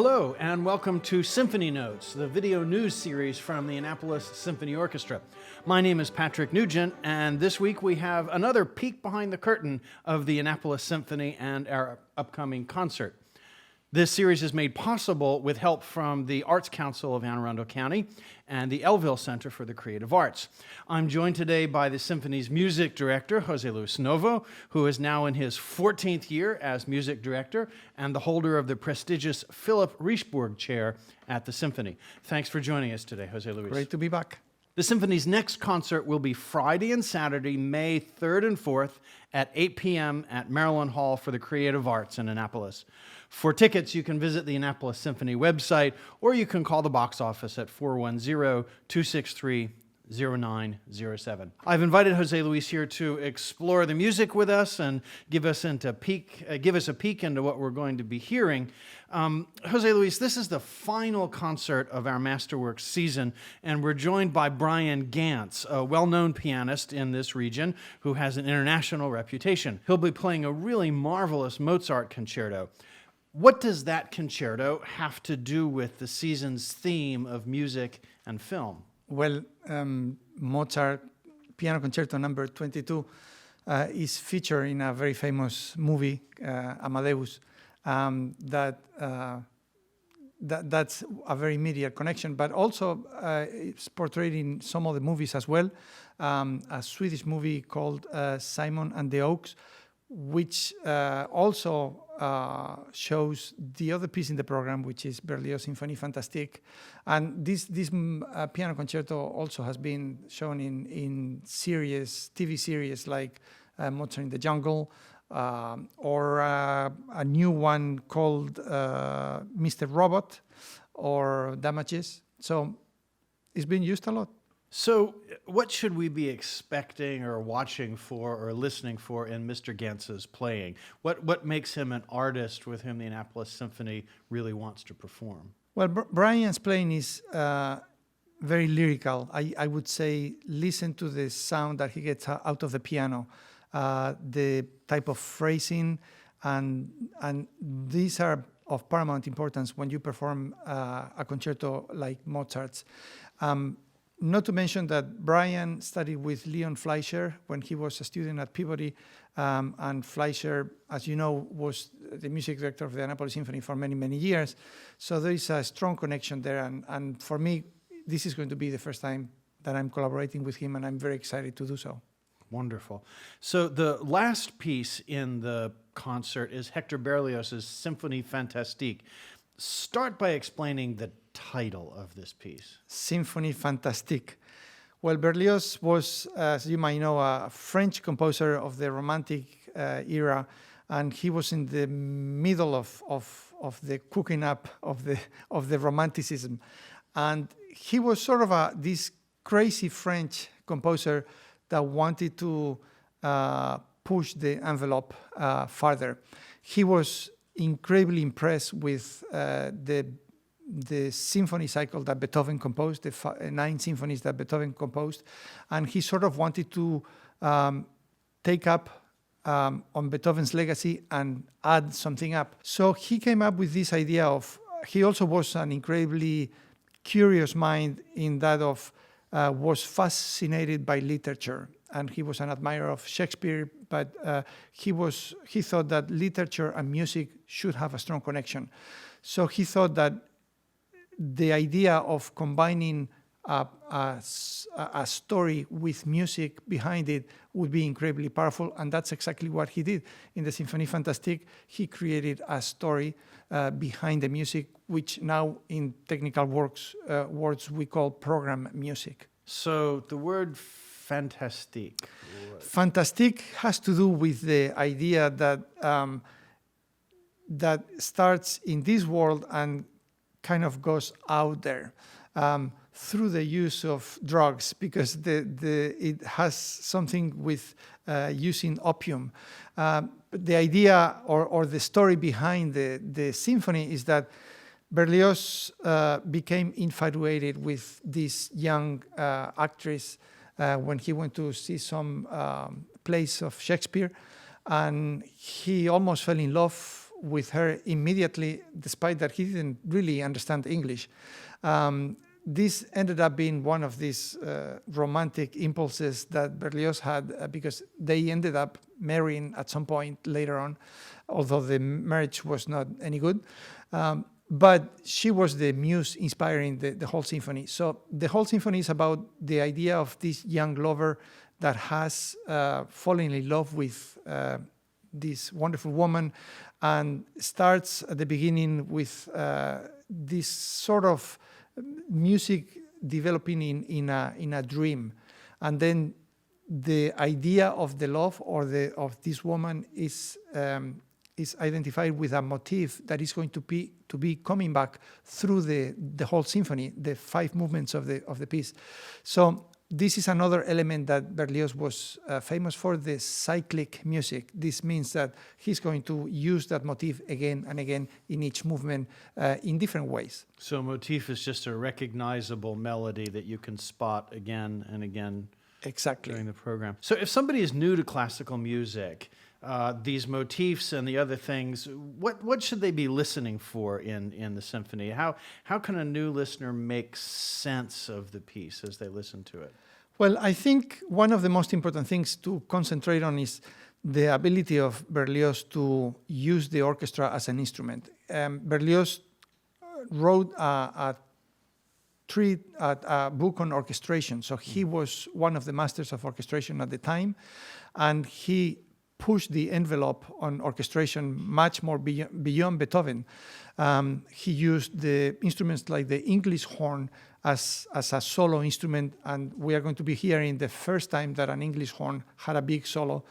Hello, and welcome to Symphony Notes, the video news series from the Annapolis Symphony Orchestra. My name is Patrick Nugent, and this week we have another peek behind the curtain of the Annapolis Symphony and our upcoming concert. This series is made possible with help from the Arts Council of Anne Arundel County and the Elville Center for the Creative Arts. I'm joined today by the Symphony's music director, José-Luis Novo, who is now in his 14th year as music director and the holder of the prestigious Philip Richburg Chair at the Symphony. Thanks for joining us today, José-Luis. Great to be back. The Symphony's next concert will be Friday and Saturday, May 3rd and 4th at 8 p.m. at Maryland Hall for the Creative Arts in Annapolis. For tickets, you can visit the Annapolis Symphony website, or you can call the box office at 410-263-0907. I've invited José-Luis here to explore the music with us and give us a peek into what we're going to be hearing. José-Luis, this is the final concert of our Masterworks season, and we're joined by Brian Ganz, a well-known pianist in this region who has an international reputation. He'll be playing a really marvelous Mozart concerto. What does that concerto have to do with the season's theme of music and film? Well, Mozart Piano Concerto number 22 is featured in a very famous movie, Amadeus. That's a very immediate connection, but also it's portrayed in some of the movies as well. A Swedish movie called Simon and the Oaks, which also shows the other piece in the program, which is Berlioz' Symphony Fantastic. And this piano concerto also has been shown in TV series like Mozart in the Jungle, or a new one called Mr. Robot or Damages. So it's been used a lot. So what should we be expecting or watching for or listening for in Mr. Gantz's playing? What makes him an artist with whom the Annapolis Symphony really wants to perform? Well, Brian's playing is very lyrical. I would say listen to the sound that he gets out of the piano, the type of phrasing, and these are of paramount importance when you perform a concerto like Mozart's. Not to mention that Brian studied with Leon Fleischer when he was a student at Peabody, and Fleischer, as you know, was the music director of the Annapolis Symphony for many, many years. So there is a strong connection there, and for me, this is going to be the first time that I'm collaborating with him, and I'm very excited to do so. Wonderful. So the last piece in the concert is Hector Berlioz's Symphony Fantastic. Start by explaining the title of this piece. Symphony Fantastic. Well, Berlioz was, as you might know, a French composer of the Romantic era, and he was in the middle of the cooking up of the Romanticism, and he was sort of this crazy French composer that wanted to push the envelope farther. He was incredibly impressed with the symphony cycle that Beethoven composed, the 9 symphonies that Beethoven composed, and he sort of wanted to take up on Beethoven's legacy and add something up. So he came up with this idea of, he also was an incredibly curious mind in that of, was fascinated by literature, and he was an admirer of Shakespeare, but he thought that literature and music should have a strong connection. So he thought that the idea of combining a story with music behind it would be incredibly powerful, and that's exactly what he did. In the Symphony Fantastic, he created a story behind the music, which now in technical words we call program music. So the word fantastique. Fantastic has to do with the idea that that starts in this world and kind of goes out there through the use of drugs, because it has something with using opium. The idea or the story behind the symphony is that Berlioz became infatuated with this young actress when he went to see some plays of Shakespeare, and he almost fell in love with her immediately, despite that he didn't really understand English. This ended up being one of these romantic impulses that Berlioz had, because they ended up marrying at some point later on, although the marriage was not any good. But she was the muse inspiring the whole symphony. So the whole symphony is about the idea of this young lover that has fallen in love with this wonderful woman, and starts at the beginning with this sort of music developing in a dream, and then the idea of the love of this woman is identified with a motif that is going to be coming back through the whole symphony, the 5 movements of the piece. So this is another element that Berlioz was famous for, the cyclic music. This means that he's going to use that motif again and again in each movement in different ways. So motif is just a recognizable melody that you can spot again and again. Exactly. During the program. So if somebody is new to classical music, these motifs and the other things, what should they be listening for in the symphony? How can a new listener make sense of the piece as they listen to it? Well, I think one of the most important things to concentrate on is the ability of Berlioz to use the orchestra as an instrument. Berlioz wrote a book on orchestration. So he was one of the masters of orchestration at the time, and he pushed the envelope on orchestration much more beyond Beethoven. He used the instruments like the English horn as a solo instrument, and we are going to be hearing the first time that an English horn had a big solo.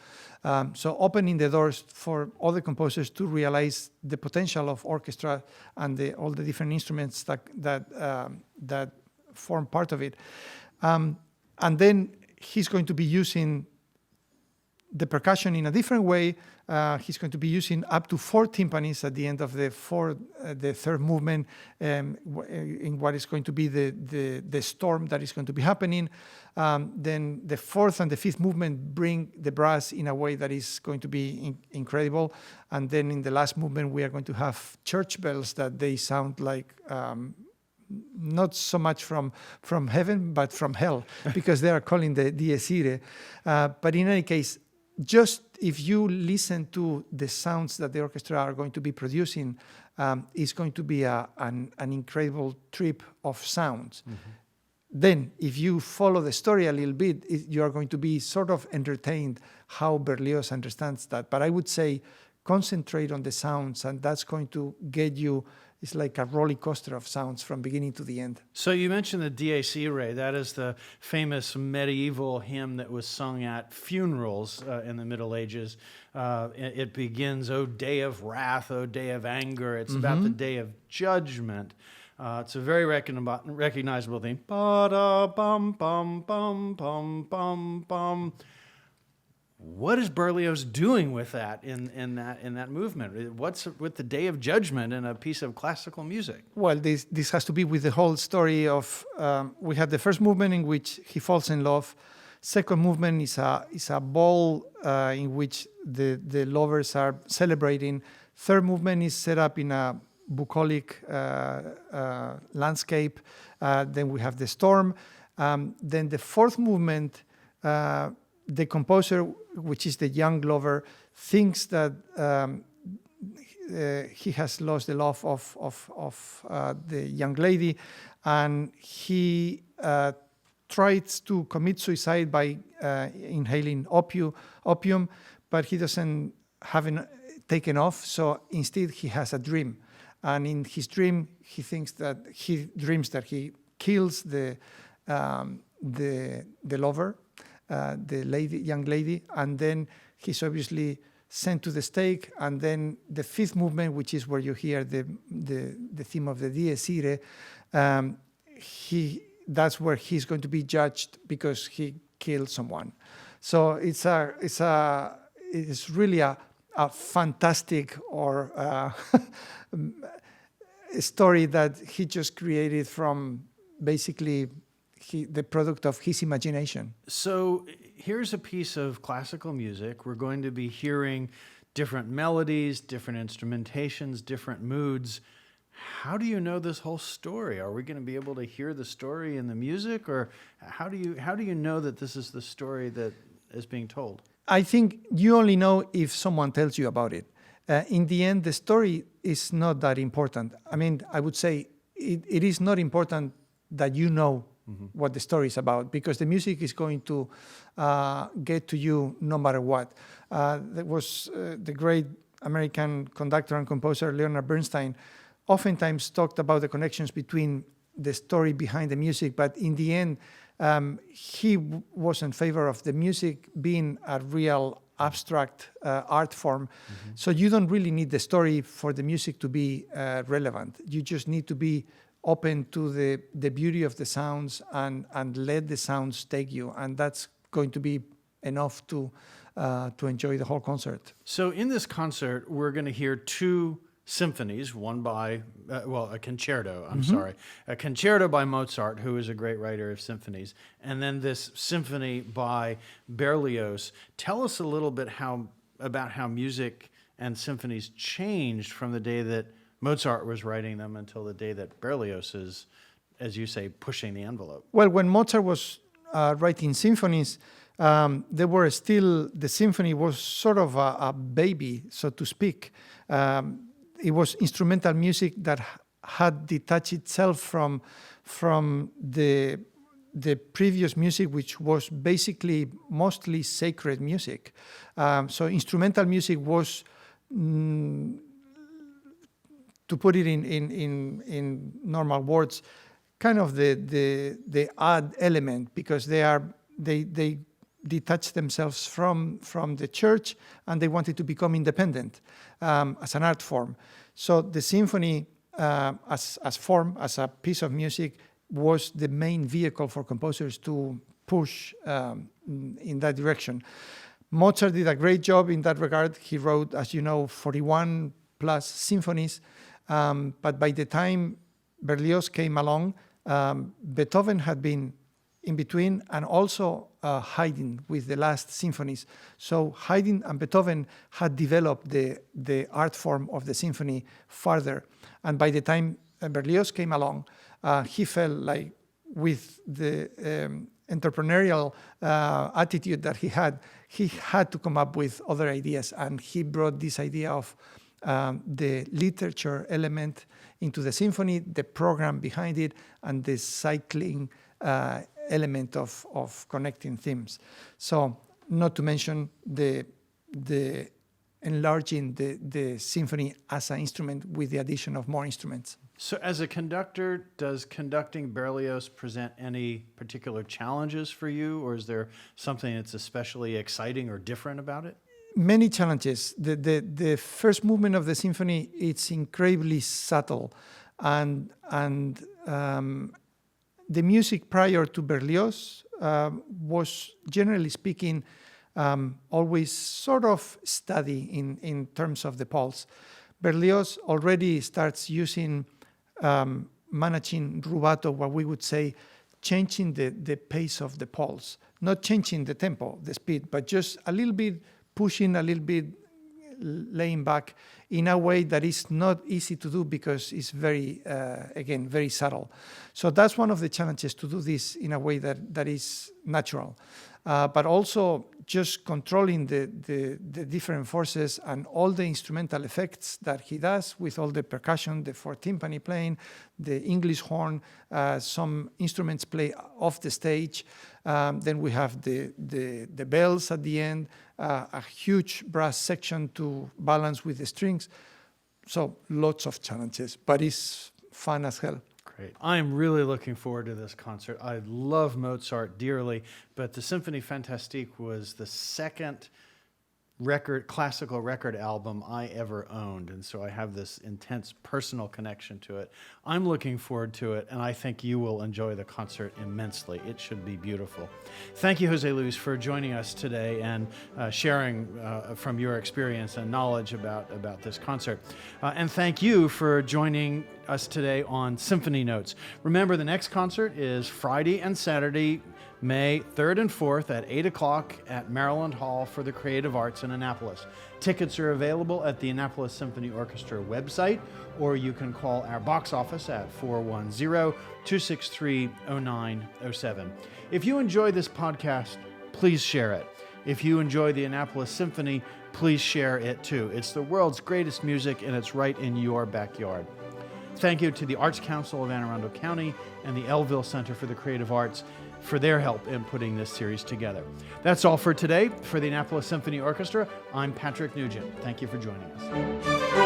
So opening the doors for other composers to realize the potential of orchestra and all the different instruments that form part of it. And then he's going to be using the percussion in a different way. He's going to be using up to 4 timpanis at the end of the third movement, in what is going to be the storm that is going to be happening. Then the 4th and the 5th movement bring the brass in a way that is going to be incredible. And then in the last movement, we are going to have church bells that they sound like not so much from heaven, but from hell, because they are calling the Dies Irae. But in any case, just if you listen to the sounds that the orchestra are going to be producing, it's going to be an incredible trip of sounds. Mm-hmm. Then, if you follow the story a little bit, you are going to be sort of entertained how Berlioz understands that. But I would say concentrate on the sounds, and that's going to get you. It's like a roller coaster of sounds from beginning to the end. So you mentioned the Dies Irae. That is the famous medieval hymn that was sung at funerals in the Middle Ages. It begins, "O day of wrath, O day of anger." It's about the day of judgment. It's a very recognizable theme. Ba-da-bum-bum-bum-bum-bum-bum. What is Berlioz doing with that in that movement? What's with the Day of Judgment in a piece of classical music? Well, this has to be with the whole story of. We have the first movement in which he falls in love. Second movement is a ball in which the lovers are celebrating. Third movement is set up in a bucolic landscape. Then we have the storm. Then the fourth movement. The composer, which is the young lover, thinks that he has lost the love of the young lady, and he tries to commit suicide by inhaling opium, but he doesn't have it taken off. So instead, he has a dream, and in his dream, he dreams that he kills the lover. The young lady, and then he's obviously sent to the stake. And then the fifth movement, which is where you hear the theme of the Dies Irae, that's where he's going to be judged because he killed someone. So it's really a fantastic or a story that he just created from basically the product of his imagination. So here's a piece of classical music. We're going to be hearing different melodies, different instrumentations, different moods. How do you know this whole story? Are we going to be able to hear the story in the music, or how do you know that this is the story that is being told? I think you only know if someone tells you about it. In the end, the story is not that important. I mean, I would say it is not important that you know what the story is about, because the music is going to get to you no matter what. There was the great American conductor and composer Leonard Bernstein oftentimes talked about the connections between the story behind the music, but in the end, he was in favor of the music being a real abstract art form. So you don't really need the story for the music to be relevant. You just need to be open to the beauty of the sounds and let the sounds take you. And that's going to be enough to enjoy the whole concert. So in this concert, we're going to hear two symphonies, one by, a concerto, a concerto by Mozart, who is a great writer of symphonies, and then this symphony by Berlioz. Tell us a little bit about how music and symphonies changed from the day that Mozart was writing them until the day that Berlioz is, as you say, pushing the envelope. Well, when Mozart was writing symphonies, the symphony was sort of a baby, so to speak. It was instrumental music that had detached itself from the previous music, which was basically mostly sacred music. So instrumental music was, to put it in normal words, kind of the odd element, because they detached themselves from the church, and they wanted to become independent as an art form. So the symphony as a piece of music was the main vehicle for composers to push in that direction. Mozart did a great job in that regard. He wrote, as you know, 41 plus symphonies, but by the time Berlioz came along, Beethoven had been in between and also Haydn with the last symphonies. So Haydn and Beethoven had developed the art form of the symphony further. And by the time Berlioz came along, he felt like, with the entrepreneurial attitude that he had to come up with other ideas. And he brought this idea of the literature element into the symphony, the program behind it, and the cycling element of connecting themes. So, not to mention the enlarging the symphony as an instrument with the addition of more instruments. So as a conductor, does conducting Berlioz present any particular challenges for you, or is there something that's especially exciting or different about it? Many challenges. The first movement of the symphony, it's incredibly subtle, and the music prior to Berlioz was, generally speaking, always sort of steady in terms of the pulse. Berlioz already starts using managing rubato, what we would say, changing the pace of the pulse, not changing the tempo, the speed, but just a little bit pushing, a little bit laying back in a way that is not easy to do because it's very, again, very subtle. So that's one of the challenges, to do this in a way that is natural. But also just controlling the different forces and all the instrumental effects that he does with all the percussion, the four timpani playing, the English horn, some instruments play off the stage. Then we have the bells at the end, a huge brass section to balance with the strings. So lots of challenges, but it's fun as hell. Great. I'm really looking forward to this concert. I love Mozart dearly, but the Symphony Fantastic was the second classical record album I ever owned, and so I have this intense personal connection to it. I'm looking forward to it, and I think you will enjoy the concert immensely. It should be beautiful. Thank you, José-Luis, for joining us today and sharing from your experience and knowledge about this concert. And thank you for joining us today on Symphony Notes. Remember, the next concert is Friday and Saturday, May 3rd and 4th at 8 o'clock at Maryland Hall for the Creative Arts in Annapolis. Tickets are available at the Annapolis Symphony Orchestra website, or you can call our box office at 410-263-0907. If you enjoy this podcast, please share it. If you enjoy the Annapolis Symphony, please share it too. It's the world's greatest music, and it's right in your backyard. Thank you to the Arts Council of Anne Arundel County and the Elville Center for the Creative Arts for their help in putting this series together. That's all for today. For the Annapolis Symphony Orchestra, I'm Patrick Nugent. Thank you for joining us.